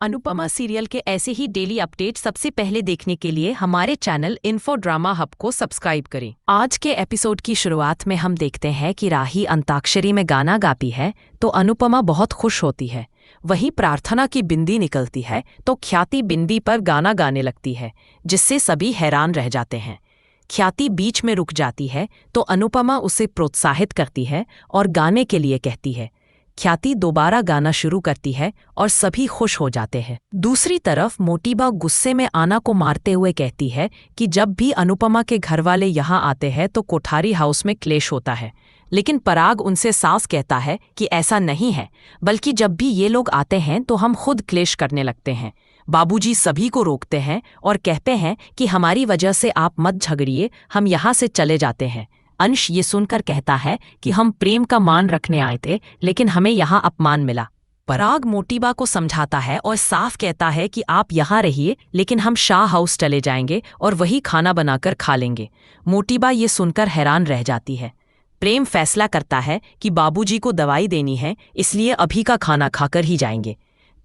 Anupama serial के ऐसे ही daily update सबसे पहले देखने के लिए हमारे चैनल इन्फो ड्रामा हब को सब्सक्राइब करें। आज के एपिसोड की शुरुआत में हम देखते हैं कि राही अंताक्षरी में गाना गाती है तो अनुपमा बहुत खुश होती है। वहीं प्रार्थना की बिंदी निकलती है तो ख्याति बिंदी पर गाना गाने लगती है, जिससे सभी हैरान रह जाते हैं। ख्याति बीच में रुक जाती है तो अनुपमा उसे प्रोत्साहित करती है और गाने के लिए कहती है। ख्याति दोबारा गाना शुरू करती है और सभी खुश हो जाते हैं। दूसरी तरफ मोटीबा गुस्से में आना को मारते हुए कहती है कि जब भी अनुपमा के घरवाले यहाँ आते हैं तो कोठारी हाउस में क्लेश होता है, लेकिन पराग उनसे साफ कहता है कि ऐसा नहीं है, बल्कि जब भी ये लोग आते हैं तो हम खुद क्लेश करने लगते हैं। बाबूजी सभी को रोकते हैं और कहते हैं कि हमारी वजह से आप मत झगड़िए, हम यहाँ से चले जाते हैं। अंश ये सुनकर कहता है कि हम प्रेम का मान रखने आए थे, लेकिन हमें यहाँ अपमान मिला। पराग मोटीबा को समझाता है और साफ कहता है कि आप यहाँ रहिए, लेकिन हम शाह हाउस चले जाएंगे और वही खाना बनाकर खा लेंगे। मोटीबा ये सुनकर हैरान रह जाती है। प्रेम फैसला करता है कि बाबूजी को दवाई देनी है, इसलिए अभी का खाना खाकर ही जाएंगे।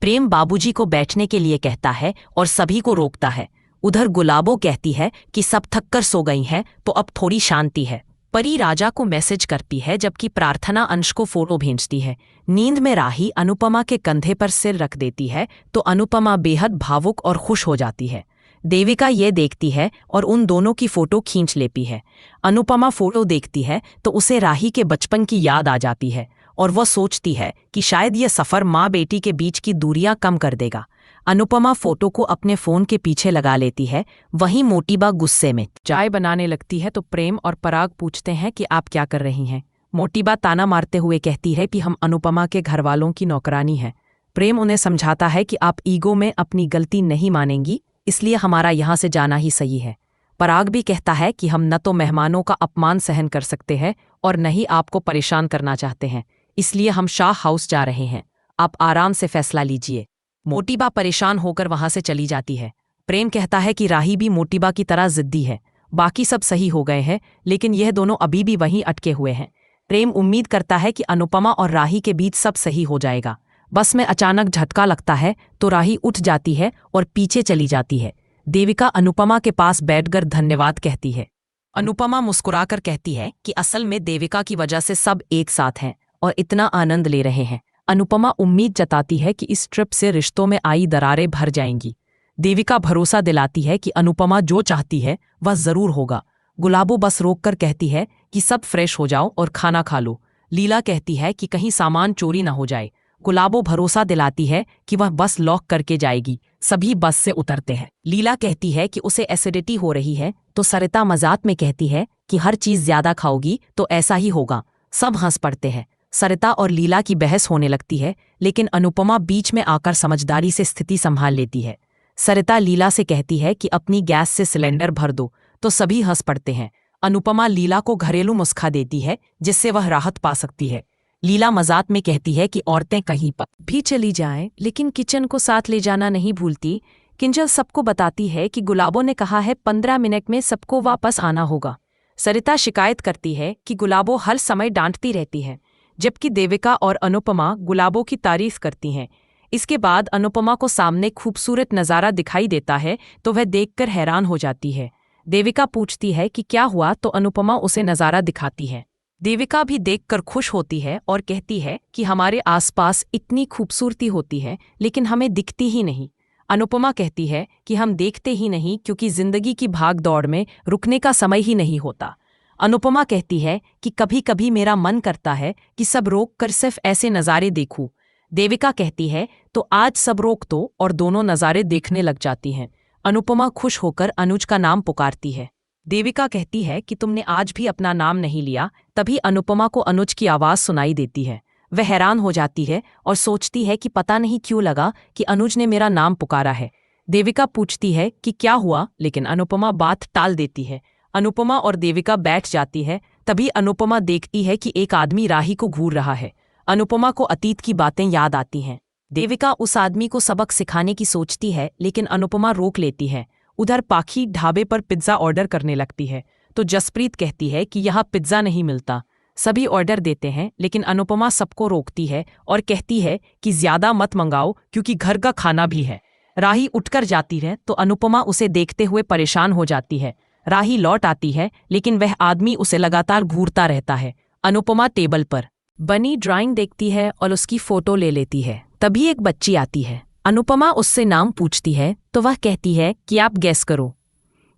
प्रेम बाबूजी को बैठने के लिए कहता है और सभी को रोकता है। उधर गुलाबो कहती है कि सब थककर सो गई हैं तो अब थोड़ी शांति है। परी राजा को मैसेज करती है, जबकि प्रार्थना अंश को फोटो भेजती है। नींद में राही अनुपमा के कंधे पर सिर रख देती है तो अनुपमा बेहद भावुक और खुश हो जाती है। देविका ये देखती है और उन दोनों की फोटो खींच लेती है। अनुपमा फोटो देखती है तो उसे राही के बचपन की याद आ जाती है और वह सोचती है कि शायद यह सफ़र माँ बेटी के बीच की दूरियां कम कर देगा। अनुपमा फोटो को अपने फ़ोन के पीछे लगा लेती है। वहीं मोटीबा गुस्से में चाय बनाने लगती है तो प्रेम और पराग पूछते हैं कि आप क्या कर रही हैं। मोटीबा ताना मारते हुए कहती है कि हम अनुपमा के घरवालों की नौकरानी हैं। प्रेम उन्हें समझाता है कि आप ईगो में अपनी गलती नहीं मानेंगी, इसलिए हमारा यहाँ से जाना ही सही है। पराग भी कहता है कि हम न तो मेहमानों का अपमान सहन कर सकते हैं और न ही आपको परेशान करना चाहते हैं, इसलिए हम शाह हाउस जा रहे हैं। आप आराम से फैसला लीजिए। मोटीबा परेशान होकर वहां से चली जाती है। प्रेम कहता है कि राही भी मोटीबा की तरह जिद्दी है। बाकी सब सही हो गए हैं, लेकिन यह दोनों अभी भी वहीं अटके हुए हैं। प्रेम उम्मीद करता है कि अनुपमा और राही के बीच सब सही हो जाएगा। बस में अचानक झटका लगता है तो राही उठ जाती है और पीछे चली जाती है। देविका अनुपमा के पास बैठकर धन्यवाद कहती है। अनुपमा मुस्कुराकर कहती है कि असल में देविका की वजह से सब एक साथ हैं और इतना आनंद ले रहे हैं। अनुपमा उम्मीद जताती है कि इस ट्रिप से रिश्तों में आई दरारें भर जाएंगी। देविका भरोसा दिलाती है कि अनुपमा जो चाहती है वह जरूर होगा। गुलाबो बस रोककर कहती है कि सब फ्रेश हो जाओ और खाना खा लो। लीला कहती है कि कहीं सामान चोरी न हो जाए। गुलाबो भरोसा दिलाती है कि वह बस लॉक करके जाएगी। सभी बस से उतरते हैं। लीला कहती है कि उसे एसिडिटी हो रही है तो सरिता मजाक में कहती है कि हर चीज ज्यादा खाओगी तो ऐसा ही होगा। सब हंस पड़ते हैं। सरिता और लीला की बहस होने लगती है, लेकिन अनुपमा बीच में आकर समझदारी से स्थिति संभाल लेती है। सरिता लीला से कहती है कि अपनी गैस से सिलेंडर भर दो तो सभी हंस पड़ते हैं। अनुपमा लीला को घरेलू नुस्खा देती है जिससे वह राहत पा सकती है। लीला मजाक में कहती है कि औरतें कहीं पर भी चली जाएं, लेकिन किचन को साथ ले जाना नहीं भूलती। किंजल सबको बताती है कि गुलाबो ने कहा है 15 मिनट में सबको वापस आना होगा। सरिता शिकायत करती है कि गुलाबो हर समय डांटती रहती है, जबकि देविका और अनुपमा गुलाबो की तारीफ करती हैं। इसके बाद अनुपमा को सामने खूबसूरत नज़ारा दिखाई देता है तो वह देखकर हैरान हो जाती है। देविका पूछती है कि क्या हुआ तो अनुपमा उसे नज़ारा दिखाती है। देविका भी देखकर खुश होती है और कहती है कि हमारे आसपास इतनी खूबसूरती होती है लेकिन हमें दिखती ही नहीं। अनुपमा कहती है कि हम देखते ही नहीं क्योंकि जिंदगी की भाग दौड़ में रुकने का समय ही नहीं होता। अनुपमा कहती है कि कभी कभी मेरा मन करता है कि सब रोक कर सिर्फ ऐसे नज़ारे देखूं। देविका कहती है तो आज सब रोक दो और दोनों नज़ारे देखने लग जाती हैं। अनुपमा खुश होकर अनुज का नाम पुकारती है। देविका कहती है कि तुमने आज भी अपना नाम नहीं लिया। तभी अनुपमा को अनुज की आवाज़ सुनाई देती है। वह हैरान हो जाती है और सोचती है कि पता नहीं क्यों लगा कि अनुज ने मेरा नाम पुकारा है। देविका पूछती है कि क्या हुआ, लेकिन अनुपमा बात टाल देती है। अनुपमा और देविका बैठ जाती है। तभी अनुपमा देखती है कि एक आदमी राही को घूर रहा है। अनुपमा को अतीत की बातें याद आती हैं। देविका उस आदमी को सबक सिखाने की सोचती है, लेकिन अनुपमा रोक लेती है। उधर पाखी ढाबे पर पिज्ज़ा ऑर्डर करने लगती है तो जसप्रीत कहती है कि यहाँ पिज्ज़ा नहीं मिलता। सभी ऑर्डर देते हैं, लेकिन अनुपमा सबको रोकती है और कहती है कि ज्यादा मत मंगाओ क्योंकि घर का खाना भी है। राही उठकर जाती है तो अनुपमा उसे देखते हुए परेशान हो जाती है। राही लौट आती है, लेकिन वह आदमी उसे लगातार घूरता रहता है। अनुपमा टेबल पर बनी ड्राइंग देखती है और उसकी फोटो ले लेती है। तभी एक बच्ची आती है। अनुपमा उससे नाम पूछती है तो वह कहती है कि आप गेस करो।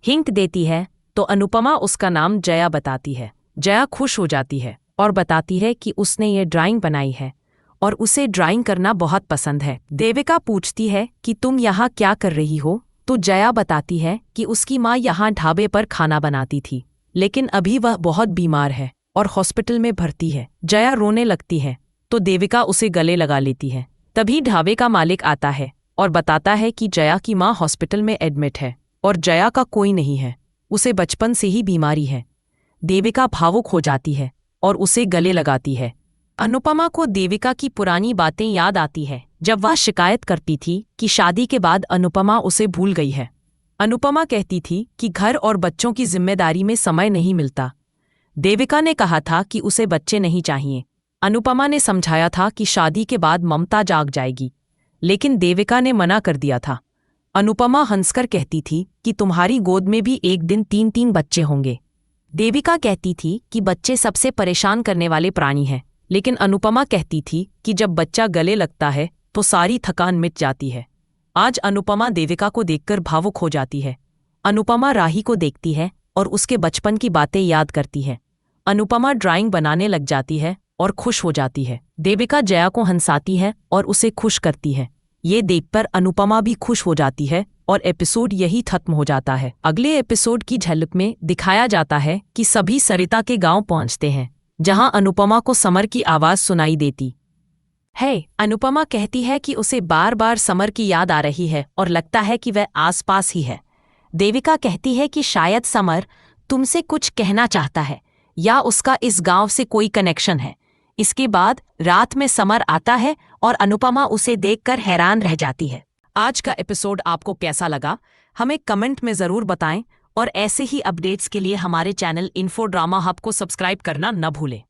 हिंट देती है तो अनुपमा उसका नाम जया बताती है। जया खुश हो जाती है और बताती है कि उसने ये ड्राइंग बनाई है और उसे ड्राइंग करना बहुत पसंद है। देविका पूछती है कि तुम यहाँ क्या कर रही हो, तो जया बताती है कि उसकी माँ यहाँ ढाबे पर खाना बनाती थी, लेकिन अभी वह बहुत बीमार है और हॉस्पिटल में भर्ती है। जया रोने लगती है तो देविका उसे गले लगा लेती है। तभी ढाबे का मालिक आता है और बताता है कि जया की माँ हॉस्पिटल में एडमिट है और जया का कोई नहीं है, उसे बचपन से ही बीमारी है। देविका भावुक हो जाती है और उसे गले लगाती है। अनुपमा को देविका की पुरानी बातें याद आती है, जब वह शिकायत करती थी कि शादी के बाद अनुपमा उसे भूल गई है। अनुपमा कहती थी कि घर और बच्चों की जिम्मेदारी में समय नहीं मिलता। देविका ने कहा था कि उसे बच्चे नहीं चाहिए। अनुपमा ने समझाया था कि शादी के बाद ममता जाग जाएगी, लेकिन देविका ने मना कर दिया था। अनुपमा हंसकर कहती थी कि तुम्हारी गोद में भी एक दिन 3-3 बच्चे होंगे। देविका कहती थी कि बच्चे सबसे परेशान करने वाले प्राणी हैं, लेकिन अनुपमा कहती थी कि जब बच्चा गले लगता है तो सारी थकान मिट जाती है। आज अनुपमा देविका को देखकर भावुक हो जाती है। अनुपमा राही को देखती है और उसके बचपन की बातें याद करती है। अनुपमा ड्राइंग बनाने लग जाती है और खुश हो जाती है। देविका जया को हंसाती है और उसे खुश करती है। ये देखकर अनुपमा भी खुश हो जाती है और एपिसोड यही खत्म हो जाता है। अगले एपिसोड की झलक में दिखाया जाता है कि सभी सरिता के गांव पहुंचते हैं, जहां अनुपमा को समर की आवाज सुनाई देती है। अनुपमा कहती है कि उसे बार बार समर की याद आ रही है और लगता है कि वह आसपास ही है। देविका कहती है कि शायद समर तुमसे कुछ कहना चाहता है या उसका इस गांव से कोई कनेक्शन है। इसके बाद रात में समर आता है और अनुपमा उसे देखकर हैरान रह जाती है। आज का एपिसोड आपको कैसा लगा, हमें कमेंट में ज़रूर बताएं और ऐसे ही अपडेट्स के लिए हमारे चैनल इन्फो ड्रामा हब को सब्सक्राइब करना न भूलें।